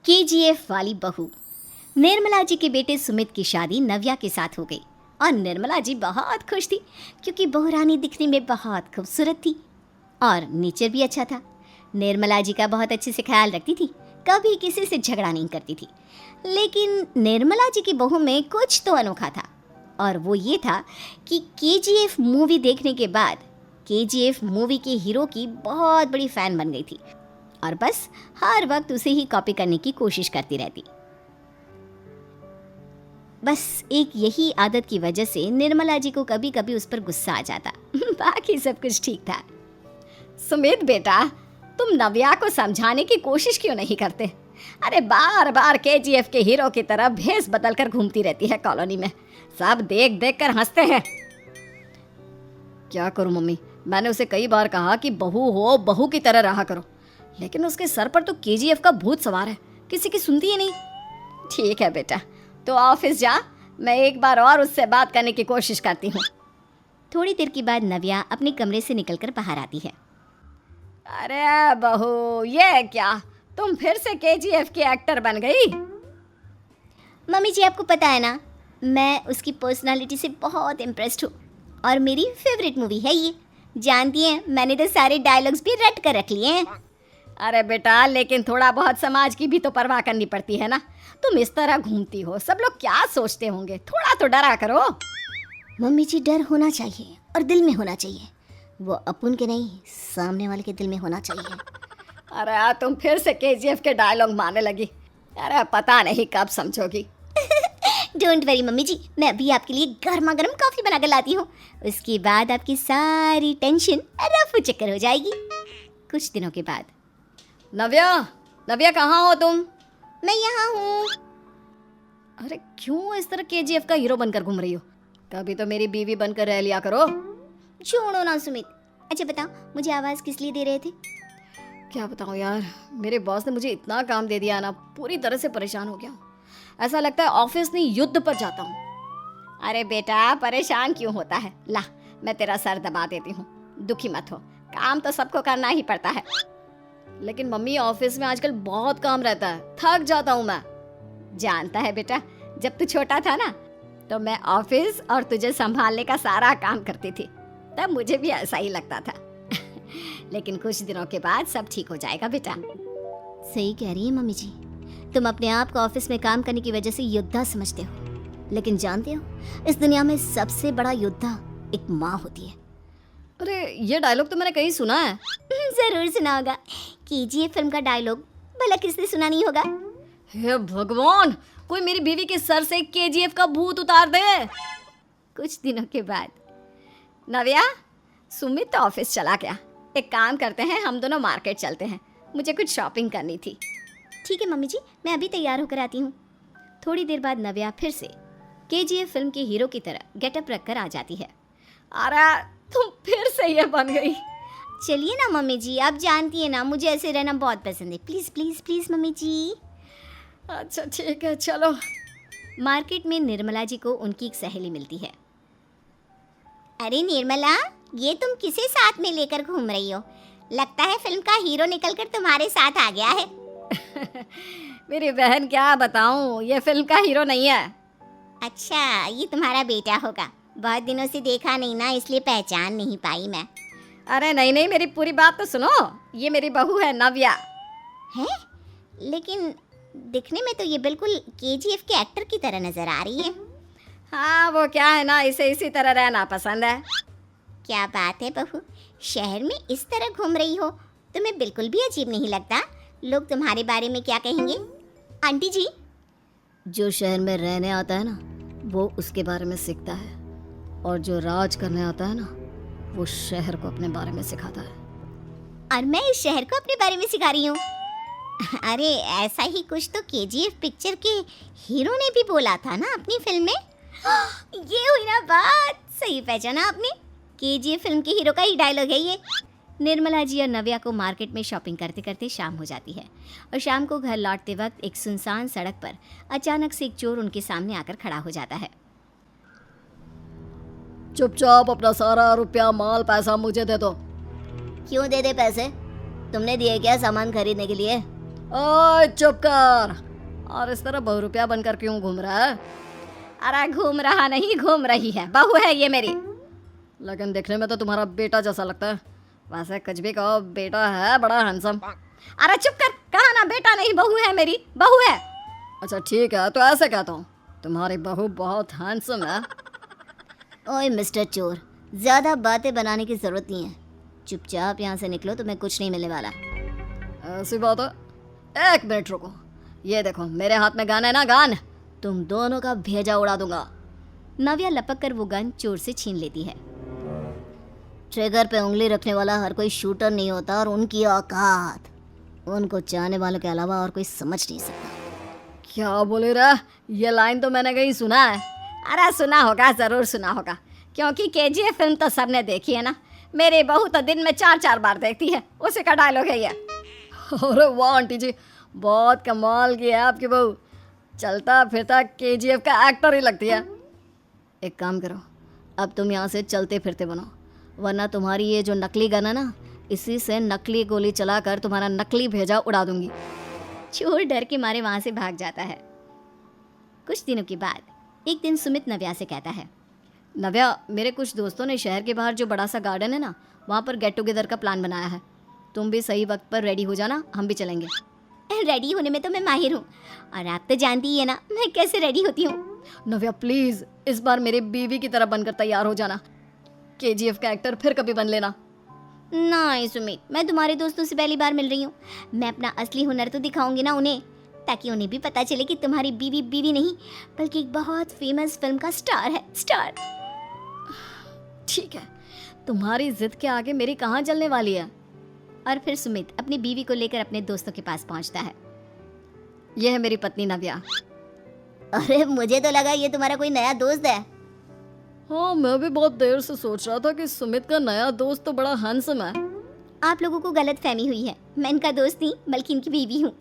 KGF वाली बहू। निर्मला जी के बेटे सुमित की शादी नव्या के साथ हो गई और निर्मला जी बहुत खुश थी क्योंकि बहू रानी दिखने में बहुत खूबसूरत थी और नेचर भी अच्छा था। निर्मला जी का बहुत अच्छे से ख्याल रखती थी, कभी किसी से झगड़ा नहीं करती थी। लेकिन निर्मला जी की बहू में कुछ तो अनोखा था और वो ये था कि केजीएफ मूवी देखने के बाद केजीएफ मूवी के हीरो की बहुत बड़ी फ़ैन बन गई थी और बस हर वक्त उसे ही कॉपी करने की कोशिश करती रहती। बस एक यही आदत की वजह से निर्मला जी को कभी कभी उस पर गुस्सा आ जाता। बाकी सब कुछ ठीक था। सुमित बेटा, तुम नव्या को समझाने की कोशिश क्यों नहीं करते? अरे बार बार केजीएफ के हीरो की तरह भेस बदल कर घूमती रहती है कॉलोनी में, सब देख देख कर हंसते हैं। क्या करूं मम्मी, मैंने उसे कई बार कहा कि बहू हो, बहू की तरह रहा करो, लेकिन उसके सर पर तो केजीएफ का भूत सवार है, किसी की सुनती ही नहीं। ठीक है बेटा, तो ऑफिस जा, मैं एक बार और उससे बात करने की कोशिश करती हूँ। थोड़ी देर के बाद नव्या अपने कमरे से निकलकर बाहर आती है। अरे बहू, ये क्या, तुम फिर से केजीएफ की एक्टर बन गई? मम्मी जी, आपको पता है ना, मैं उसकी पर्सनालिटी से बहुत इम्प्रेस्ड हूँ और मेरी फेवरेट मूवी है ये। जानती हैं, मैंने तो सारे डायलॉग्स भी रट कर रख लिए हैं। अरे बेटा, लेकिन थोड़ा बहुत समाज की भी तो परवाह करनी पड़ती है ना। तुम इस तरह घूमती हो, सब लोग क्या सोचते होंगे, थोड़ा तो डरा करो। मम्मी जी, डर होना चाहिए और दिल में होना चाहिए, वो अपन के नहीं, सामने वाले के दिल में होना चाहिए। अरे तुम फिर से केजीएफ के डायलॉग मारने लगी। अरे पता नहीं कब समझोगी। डोंट वरी मम्मी जी, मैं अभी आपके लिए गर्मा गर्म कॉफ़ी बना कर लाती हूँ। उसके बाद आपकी सारी टेंशन रफू चक्कर हो जाएगी। कुछ दिनों के बाद। नव्या, नव्या कहाँ हो तुम? मैं यहाँ हूँ। अरे क्यों इस तरह केजीएफ का हीरो बनकर घूम रही हो? कभी तो मेरी बीवी बनकर रह लिया करो। छोड़ो ना सुमित। अच्छा बताओ, मुझे आवाज़ किस लिए दे रहे थे? क्या बताऊँ यार, मेरे बॉस ने मुझे इतना काम दे दिया ना, पूरी तरह से परेशान हो गया हूँ। ऐसा लगता है ऑफिस नहीं, युद्ध पर जाता हूँ। अरे बेटा, परेशान क्यों होता है? ला, मैं तेरा सर दबा देती हूँ, दुखी मत हो, काम तो सबको करना ही पड़ता है। लेकिन मम्मी, ऑफिस में आजकल बहुत काम रहता है, थक जाता हूँ मैं। जानता है बेटा, जब तू छोटा था ना, तो मैं ऑफिस और तुझे संभालने का सारा काम करती थी, तब मुझे भी ऐसा ही लगता था। लेकिन कुछ दिनों के बाद सब ठीक हो जाएगा बेटा। सही कह रही है मम्मी जी, तुम अपने आप को ऑफिस में काम करने की वजह से योद्धा समझते हो, लेकिन जानते हो, इस दुनिया में सबसे बड़ा योद्धा एक माँ होती है। अरे ये डायलॉग तो मैंने कहीं सुना है। जरूर सुना होगा, केजीएफ फिल्म का डायलॉग, भला किसने सुना नहीं होगा? हे भगवान, कोई मेरी बीवी के सर से केजीएफ का भूत उतार दे। कुछ दिनों के बाद। नव्या, सुमित तो ऑफिस चला गया, एक काम करते हैं, हम दोनों मार्केट चलते हैं, मुझे कुछ शॉपिंग करनी थी। ठीक है मम्मी जी, मैं अभी तैयार होकर आती हूँ। थोड़ी देर बाद नव्या फिर से केजीएफ फिल्म के हीरो की तरह गेटअप रखकर आ जाती है। अरे तुम फिर से ये बन गई। चलिए ना मम्मी जी, आप जानती है ना, मुझे ऐसे रहना बहुत पसंद है। प्लीज़ प्लीज़ प्लीज़ मम्मी जी। अच्छा ठीक है, चलो। मार्केट में निर्मला जी को उनकी एक सहेली मिलती है। अरे निर्मला, ये तुम किसे साथ में लेकर घूम रही हो? लगता है फिल्म का हीरो निकलकर तुम्हारे साथ आ गया है। मेरी बहन, क्या बताऊं, ये फिल्म का हीरो नहीं है। अच्छा, ये तुम्हारा बेटा होगा, बहुत दिनों से देखा नहीं ना, इसलिए पहचान नहीं पाई मैं। अरे नहीं नहीं, मेरी पूरी बात तो सुनो, ये मेरी बहू है नव्या। है? लेकिन दिखने में तो ये बिल्कुल केजीएफ के एक्टर की तरह नजर आ रही है। हाँ, वो क्या है ना, इसे इसी तरह रहना पसंद है। क्या बात है बहू, शहर में इस तरह घूम रही हो, तुम्हें बिल्कुल भी अजीब नहीं लगता? लोग तुम्हारे बारे में क्या कहेंगे? आंटी जी, जो शहर में रहने आता है ना, वो उसके बारे में सीखता है, और जो राज करने आता है ना, वो शहर को अपने बारे में सिखाता है। और मैं इस शहर को अपने बारे में सिखा रही हूँ। अरे ऐसा ही कुछ तो केजीएफ पिक्चर के हीरो ने भी बोला था ना अपनी फिल्म में। ये हुई ना बात, सही पहचाना आपने, केजीएफ फिल्म के हीरो का ही डायलॉग है ये। निर्मला जी और नव्या को मार्केट में शॉपिंग करते करते शाम हो जाती है और शाम को घर लौटते वक्त एक सुनसान सड़क पर अचानक से एक चोर उनके सामने आकर खड़ा हो जाता है। चुपचाप अपना सारा रुपया, माल, पैसा मुझे दे दो। क्यों दे दे पैसे? तुमने दिए क्या सामान खरीदने के लिए? ओए चुप कर। और इस तरह बहुरूपिया बनकर क्यों घूम रहा है? अरे घूम रहा नहीं, घूम रही है, बहू है ये मेरी। लेकिन देखने में तो तुम्हारा बेटा जैसा लगता है। वैसे कुछ भी कहो, बेटा है बड़ा हैंडसम। अरे चुप कर, कहा ना बेटा नहीं बहू है मेरी, बहू है। अच्छा ठीक है, तो ऐसे कहता हूँ, तुम्हारी बहू बहुत हैंडसम है। ओए मिस्टर चोर, ज्यादा बातें बनाने की जरूरत नहीं है। चुपचाप यहाँ से निकलो, तुम्हें कुछ नहीं मिलने वाला। ऐसी बात है। एक मिनट रुको, ये देखो मेरे हाथ में गन है ना, गन। तुम दोनों का भेजा उड़ा दूंगा। नव्या लपक कर वो गन चोर से छीन लेती है। ट्रिगर पे उंगली रखने वाला हर कोई शूटर नहीं होता, और उनकी औकात उनको चाहने वालों के अलावा और कोई समझ नहीं सकता। क्या बोले रे? ये लाइन तो मैंने कहीं सुना है। अरे सुना होगा, जरूर सुना होगा, क्योंकि केजीएफ फिल्म तो सबने देखी है ना। मेरी बहू तो दिन में 4-4 बार देखती है, उसी का डायलॉग है ये। अरे वाह आंटी जी, बहुत कमाल की है आपकी बहू। चलता फिरता केजीएफ का एक्टर ही लगती है। एक काम करो, अब तुम यहाँ से चलते फिरते बनो, वरना तुम्हारी ये जो नकली गन है ना, इसी से नकली गोली चलाकर तुम्हारा नकली भेजा उड़ा दूंगी। चोर डर के मारे वहां से भाग जाता है। कुछ दिनों के बाद एक दिन सुमित नव्या से कहता है, नव्या, मेरे कुछ दोस्तों ने शहर के बाहर जो बड़ा सा गार्डन है ना, वहाँ पर गेट टुगेदर का प्लान बनाया है। तुम भी सही वक्त पर रेडी हो जाना, हम भी चलेंगे। रेडी होने में तो मैं माहिर हूँ, और आप तो जानती ही है ना मैं कैसे रेडी होती हूँ। नव्या प्लीज, इस बार मेरी बीवी की तरह बनकर तैयार हो जाना। केजीएफ का एक्टर फिर कभी बन लेना। नहीं सुमित, मैं तुम्हारे दोस्तों से पहली बार मिल रही हूँ। मैं अपना असली हुनर तो दिखाऊंगी ना उन्हें, ताकि उन्हें भी पता चले कि तुम्हारी बीवी बीवी नहीं, बल्कि एक बहुत फेमस फिल्म का स्टार है, स्टार। ठीक है, तुम्हारी जिद के आगे मेरी कहाँ जलने वाली है। और फिर सुमित अपनी बीवी को लेकर अपने दोस्तों के पास पहुंचता है। यह है मेरी पत्नी नव्या। अरे मुझे तो लगा ये तुम्हारा कोई नया दोस्त है। हाँ, मैं भी बहुत देर से सोच रहा था कि सुमित का नया दोस्त तो बड़ा हैंडसम है। आप लोगों को गलत फहमी हुई है, मैं इनका दोस्त नहीं बल्कि इनकी बीवी हूँ।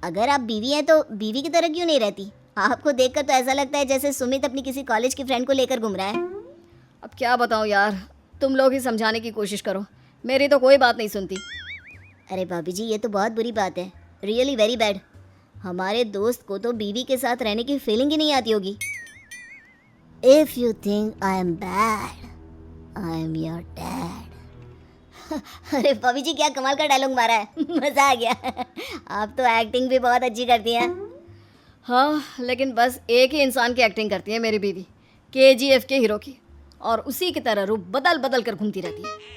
अगर आप बीवी हैं तो बीवी की तरह क्यों नहीं रहती? आपको देखकर तो ऐसा लगता है जैसे सुमित अपनी किसी कॉलेज की फ्रेंड को लेकर घूम रहा है। अब क्या बताऊँ यार, तुम लोग ही समझाने की कोशिश करो, मेरी तो कोई बात नहीं सुनती। अरे भाभी जी, ये तो बहुत बुरी बात है, रियली वेरी बैड। हमारे दोस्त को तो बीवी के साथ रहने की फीलिंग ही नहीं आती होगी। If you think I am bad, I am your dad. अरे भाभी जी, क्या कमाल का डायलॉग मारा है, मजा आ गया। आप तो एक्टिंग भी बहुत अच्छी करती हैं। हाँ, लेकिन बस एक ही इंसान की एक्टिंग करती है मेरी बीवी, केजीएफ के हीरो की, और उसी की तरह रूप बदल बदल कर घूमती रहती है।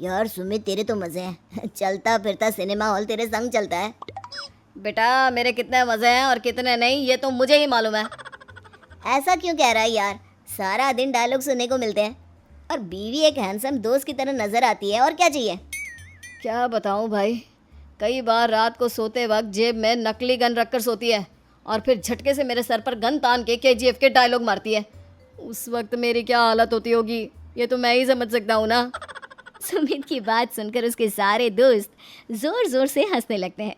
यार सुमित, तेरे तो मजे हैं, चलता फिरता सिनेमा हॉल तेरे संग चलता है। बेटा, मेरे कितने मजे हैं और कितने नहीं ये तो मुझे ही मालूम है। ऐसा क्यों कह रहा है यार, सारा दिन डायलॉग सुनने को मिलते हैं, और बीवी एक हैंडसम दोस्त की तरह नजर आती है, और क्या चाहिए? क्या बताऊं भाई, कई बार रात को सोते वक्त जेब में नकली गन रखकर सोती है, और फिर झटके से मेरे सर पर गन तान के केजीएफ के डायलॉग मारती है। उस वक्त मेरी क्या हालत होती होगी, ये तो मैं ही समझ सकता हूँ ना। सुमित की बात सुनकर उसके सारे दोस्त जोर जोर से हंसने लगते हैं।